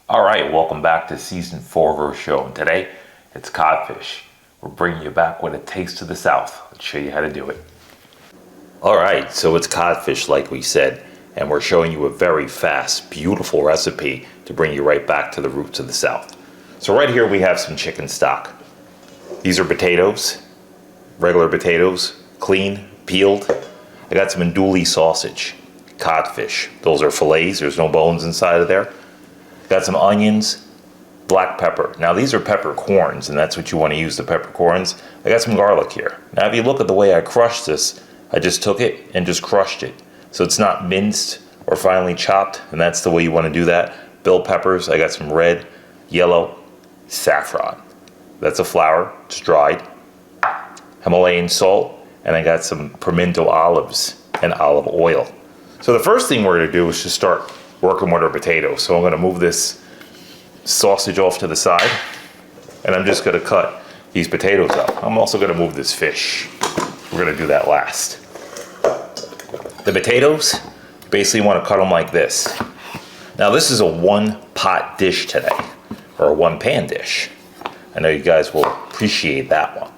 All right, welcome back to season 4 of our show. And today, it's codfish. We're bringing you back with a taste of the South. Let's show you how to do it. All right, so it's codfish like we said, and we're showing you a very fast, beautiful recipe to bring you right back to the roots of the South. So right here we have some chicken stock. These are potatoes, regular potatoes, clean, peeled. I got some andouille sausage, codfish. Those are fillets, there's no bones inside of there. Got some onions, black pepper. Now these are peppercorns, and that's what you want to use, the peppercorns. I got some garlic here. Now if you look at the way I crushed this, I just took it and just crushed it. So it's not minced or finely chopped, and that's the way you want to do that. Bell peppers, I got some red, yellow, saffron. That's a flour, it's dried. Himalayan salt, and I got some pimento olives and olive oil. So the first thing we're going to do is just start working with our potatoes. So I'm going to move this sausage off to the side, and I'm just going to cut these potatoes up. I'm also going to move this fish. We're going to do that last. The potatoes, basically want to cut them like this. Now this is a one pot dish today, or a one pan dish. I know you guys will appreciate that one.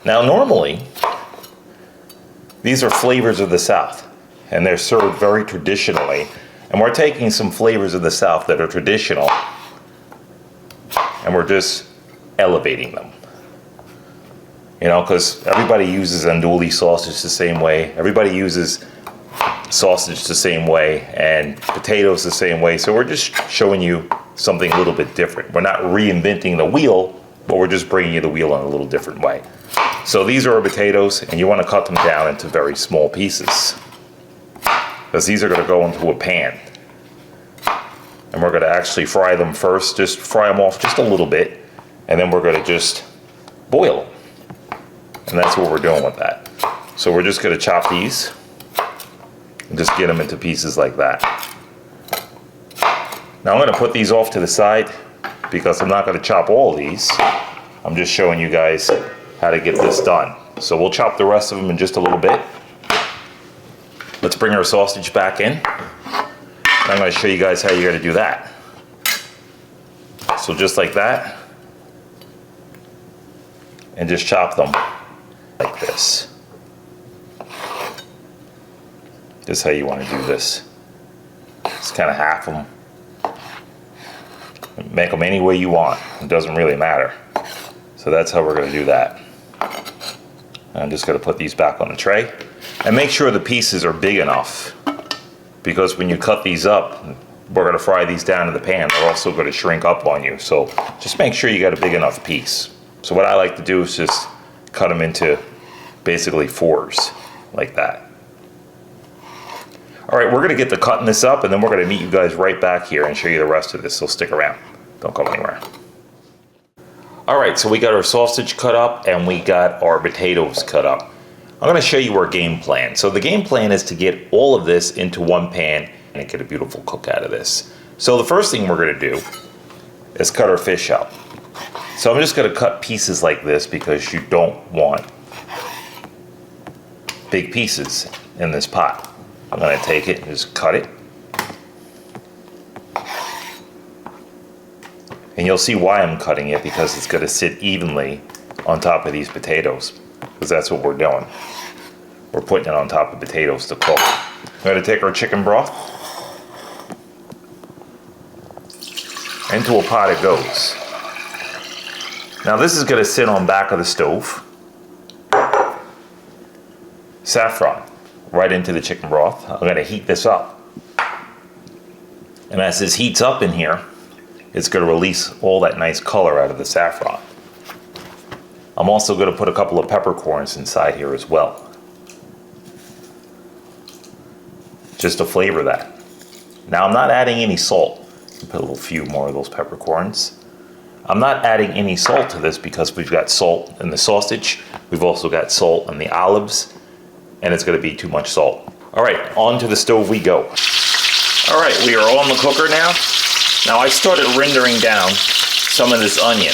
Now normally, these are flavors of the South, and they're served very traditionally. And we're taking some flavors of the South that are traditional, and we're just elevating them. You know, because everybody uses andouille sausage the same way. Everybody uses sausage the same way, and potatoes the same way. So we're just showing you something a little bit different. We're not reinventing the wheel, but we're just bringing you the wheel in a little different way. So these are our potatoes, and you want to cut them down into very small pieces, because these are going to go into a pan. And we're going to actually fry them first, just fry them off just a little bit, and then we're going to just boil them. And that's what we're doing with that. So we're just going to chop these and just get them into pieces like that. Now I'm going to put these off to the side because I'm not going to chop all these. I'm just showing you guys how to get this done. So we'll chop the rest of them in just a little bit. Let's bring our sausage back in. I'm going to show you guys how you got to do that. So just like that, and just chop them like this. This is how you want to do this. Just kind of half them. Make them any way you want. It doesn't really matter. So that's how we're going to do that. I'm just going to put these back on the tray. And make sure the pieces are big enough, because when you cut these up, we're going to fry these down in the pan. They're also going to shrink up on you. So just make sure you got a big enough piece. So what I like to do is just cut them into basically fours, like that. All right, we're going to get to cutting this up, and then we're going to meet you guys right back here and show you the rest of this. So stick around. Don't go anywhere. All right, so we got our sausage cut up, and we got our potatoes cut up. I'm going to show you our game plan. So the game plan is to get all of this into one pan and get a beautiful cook out of this. So the first thing we're going to do is cut our fish up. So I'm just going to cut pieces like this because you don't want big pieces in this pot. I'm going to take it and just cut it. And you'll see why I'm cutting it, because it's going to sit evenly on top of these potatoes. Because that's what we're doing. We're putting it on top of potatoes to cook. We're going to take our chicken broth. Into a pot it goes. Now this is going to sit on back of the stove. Saffron right into the chicken broth. I'm going to heat this up. And as this heats up in here, it's going to release all that nice color out of the saffron. I'm also going to put a couple of peppercorns inside here as well, just to flavor that. Now I'm not adding any salt. Put a little few more of those peppercorns. I'm not adding any salt to this because we've got salt in the sausage. We've also got salt in the olives, and it's going to be too much salt. All right, on to the stove we go. All right, we are on the cooker now. Now I started rendering down some of this onion.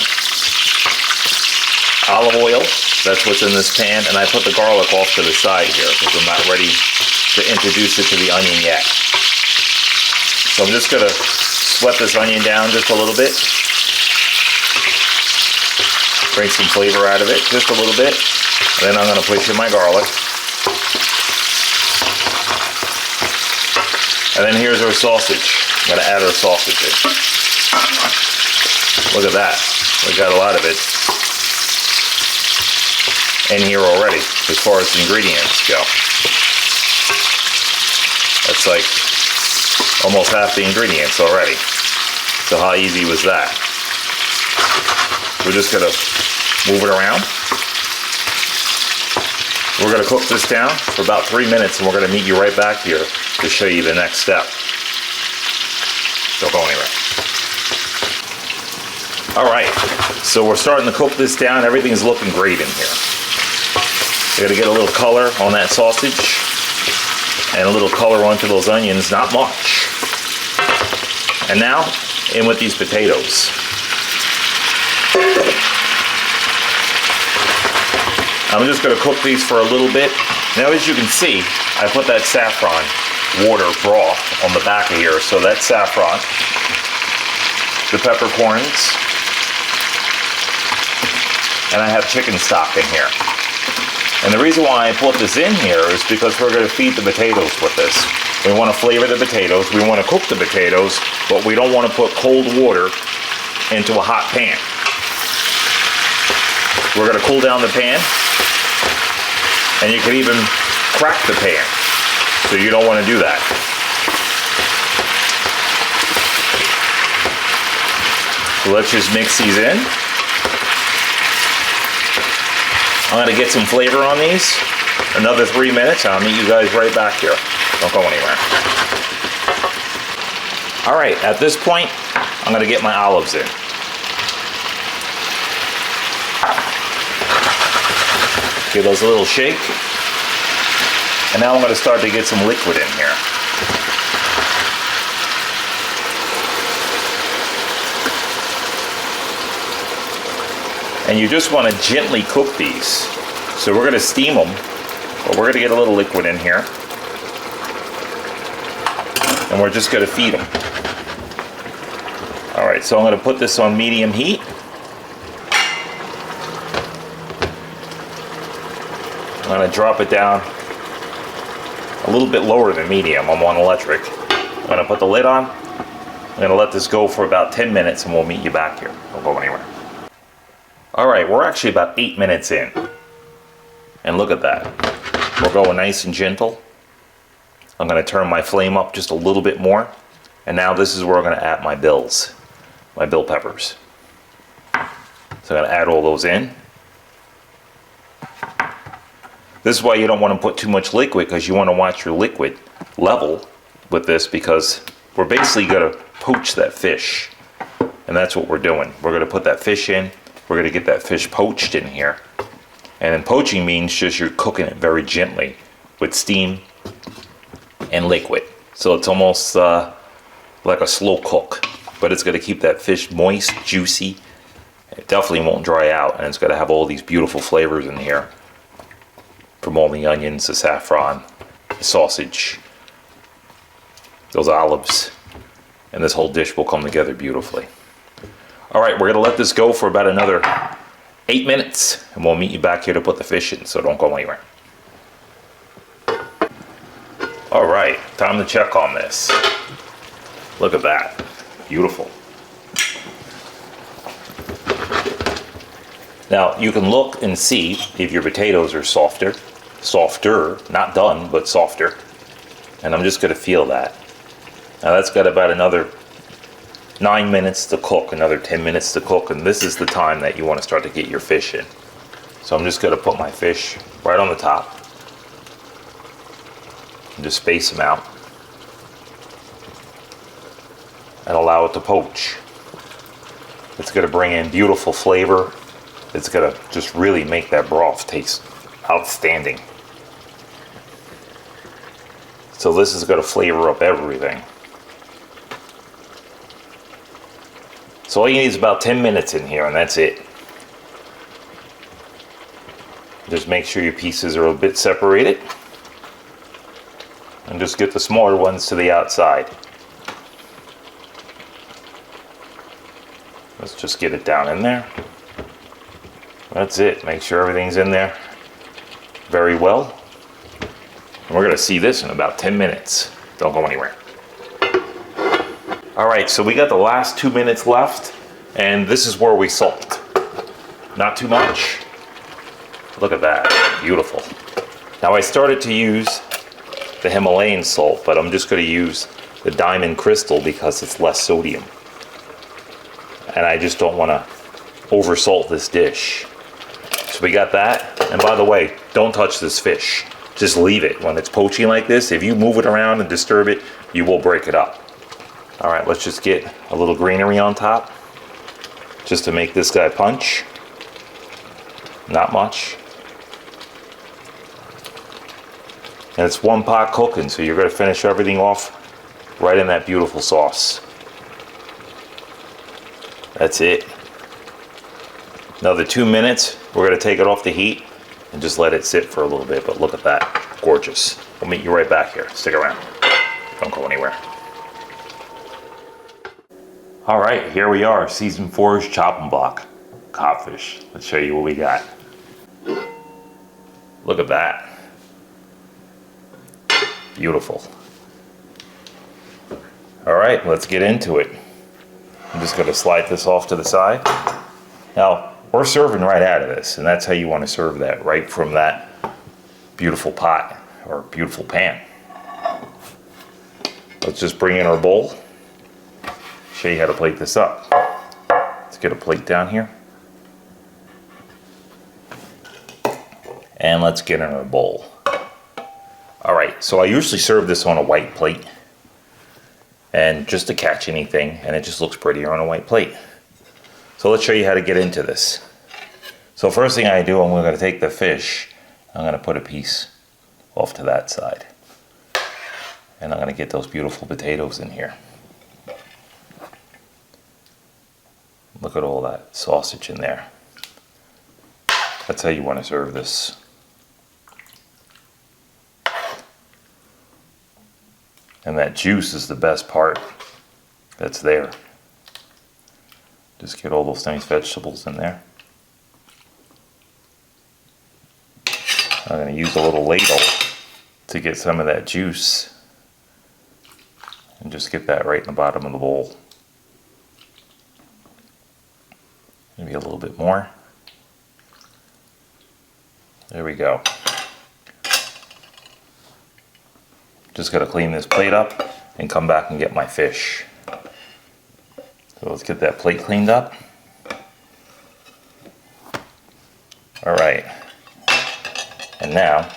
Olive oil, that's what's in this pan, and I put the garlic off to the side here because I'm not ready to introduce it to the onion yet. So I'm just going to sweat this onion down just a little bit. Bring some flavor out of it, just a little bit. And then I'm gonna push in my garlic. And then here's our sausage. I'm gonna add our sausage in. Look at that. We got a lot of it in here already as far as ingredients go. That's like almost half the ingredients already. So how easy was that? We're just gonna move it around. We're gonna cook this down for about 3 minutes and we're gonna meet you right back here to show you the next step. Don't go anywhere. All right, so we're starting to cook this down. Everything's looking great in here. We're gonna get a little color on that sausage and a little color onto those onions, not much. And now, in with these potatoes. I'm just gonna cook these for a little bit. Now, as you can see, I put that saffron water broth on the back of here. So that's saffron, the peppercorns, and I have chicken stock in here. And the reason why I put this in here is because we're gonna feed the potatoes with this. We wanna flavor the potatoes, we wanna cook the potatoes, but we don't wanna put cold water into a hot pan. We're gonna cool down the pan, and you can even crack the pan. So you don't want to do that. So let's just mix these in. I'm going to get some flavor on these. Another 3 minutes, and I'll meet you guys right back here. Don't go anywhere. All right, at this point, I'm going to get my olives in. Give those a little shake. And now I'm going to start to get some liquid in here. And you just want to gently cook these. So we're going to steam them, but we're going to get a little liquid in here. And we're just going to feed them. All right, so I'm going to put this on medium heat. I'm going to drop it down a little bit lower than medium. I'm on electric. I'm going to put the lid on. I'm going to let this go for about 10 minutes and we'll meet you back here. Don't go anywhere. All right, we're actually about 8 minutes in. And look at that. We're going nice and gentle. I'm going to turn my flame up just a little bit more. And now this is where I'm going to add my bills, my bell peppers. So I'm going to add all those in. This is why you don't want to put too much liquid, because you want to watch your liquid level with this, because we're basically going to poach that fish. And that's what we're doing. We're going to put that fish in. We're going to get that fish poached in here. And then poaching means just you're cooking it very gently with steam and liquid. So it's almost like a slow cook, but it's going to keep that fish moist, juicy. It definitely won't dry out, and it's going to have all these beautiful flavors in here. From all the onions, the saffron, the sausage, those olives, and this whole dish will come together beautifully. All right, we're gonna let this go for about another 8 minutes, and we'll meet you back here to put the fish in, so don't go anywhere. All right, time to check on this. Look at that, beautiful. Now, you can look and see if your potatoes are softer, not done, but softer. And I'm just gonna feel that. Now that's got about another 9 minutes to cook, another 10 minutes to cook, and this is the time that you wanna start to get your fish in. So I'm just gonna put my fish right on the top and just space them out and allow it to poach. It's gonna bring in beautiful flavor. It's gonna just really make that broth taste outstanding. So this is gonna flavor up everything. So all you need is about 10 minutes in here, and that's it. Just make sure your pieces are a bit separated. And just get the smaller ones to the outside. Let's just get it down in there. That's it. Make sure everything's in there very well. And we're gonna see this in about 10 minutes. Don't go anywhere. All right, so we got the last 2 minutes left, and this is where we salt. Not too much. Look at that, beautiful. Now I started to use the Himalayan salt, but I'm just gonna use the Diamond Crystal because it's less sodium. And I just don't wanna over salt this dish. So we got that, and by the way, don't touch this fish. Just leave it. When it's poaching like this, if you move it around and disturb it, you will break it up. All right, let's just get a little greenery on top, just to make this guy punch. Not much. And it's one pot cooking, so you're gonna finish everything off right in that beautiful sauce. That's it. Another 2 minutes, we're gonna take it off the heat and just let it sit for a little bit, but look at that, gorgeous. We'll meet you right back here, stick around. Don't go anywhere. All right, here we are, season 4's chopping block, codfish. Let's show you what we got. Look at that. Beautiful. All right, let's get into it. I'm just gonna slide this off to the side. Now, we're serving right out of this, and that's how you wanna serve that, right from that beautiful pot or beautiful pan. Let's just bring in our bowl. Show you how to plate this up. Let's get a plate down here. And let's get in our bowl. All right, so I usually serve this on a white plate, and just to catch anything, and it just looks prettier on a white plate. So let's show you how to get into this. So first thing I do, I'm gonna take the fish, I'm gonna put a piece off to that side. And I'm gonna get those beautiful potatoes in here. Look at all that sausage in there. That's how you wanna serve this. And that juice is the best part that's there. Just get all those nice vegetables in there. I'm going to use a little ladle to get some of that juice. And just get that right in the bottom of the bowl. Maybe a little bit more. There we go. Just got to clean this plate up and come back and get my fish. So let's get that plate cleaned up. All right. And now,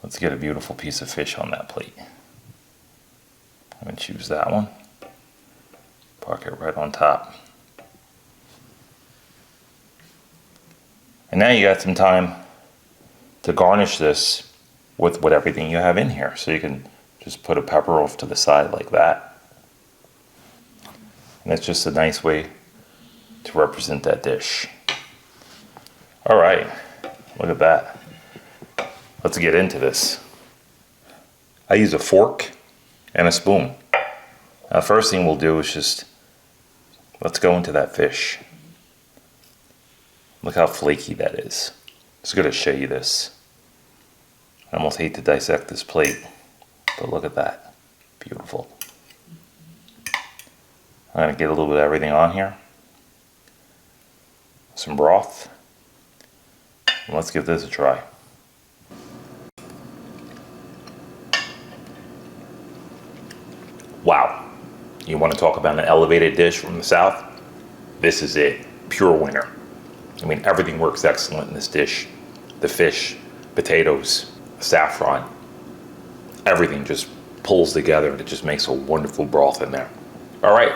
let's get a beautiful piece of fish on that plate. I'm going to choose that one. Park it right on top. And now you got some time to garnish this with everything you have in here. So you can just put a pepper off to the side like that. And that's just a nice way to represent that dish. All right, look at that. Let's get into this. I use a fork and a spoon. Now, first thing we'll do is just, let's go into that fish. Look how flaky that is. Just gonna show you this. I almost hate to dissect this plate, but look at that. Beautiful. I'm gonna get a little bit of everything on here. Some broth. And let's give this a try. Wow. You want to talk about an elevated dish from the South? This is it. Pure winner. I mean, everything works excellent in this dish. The fish, potatoes, saffron, everything just pulls together and it just makes a wonderful broth in there. All right,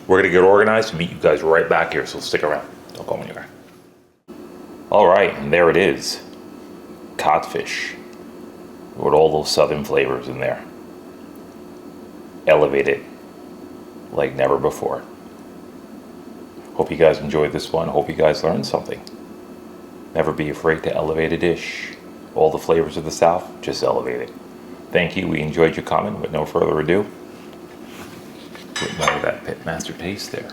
we're gonna get organized and meet you guys right back here, so stick around. Don't go anywhere. All right, and there it is. Codfish with all those southern flavors in there. Elevated like never before. Hope you guys enjoyed this one. Hope you guys learned something. Never be afraid to elevate a dish. All the flavors of the South, just elevate it. Thank you. We enjoyed your comment. With no further ado, get more of that Pitmaster taste there.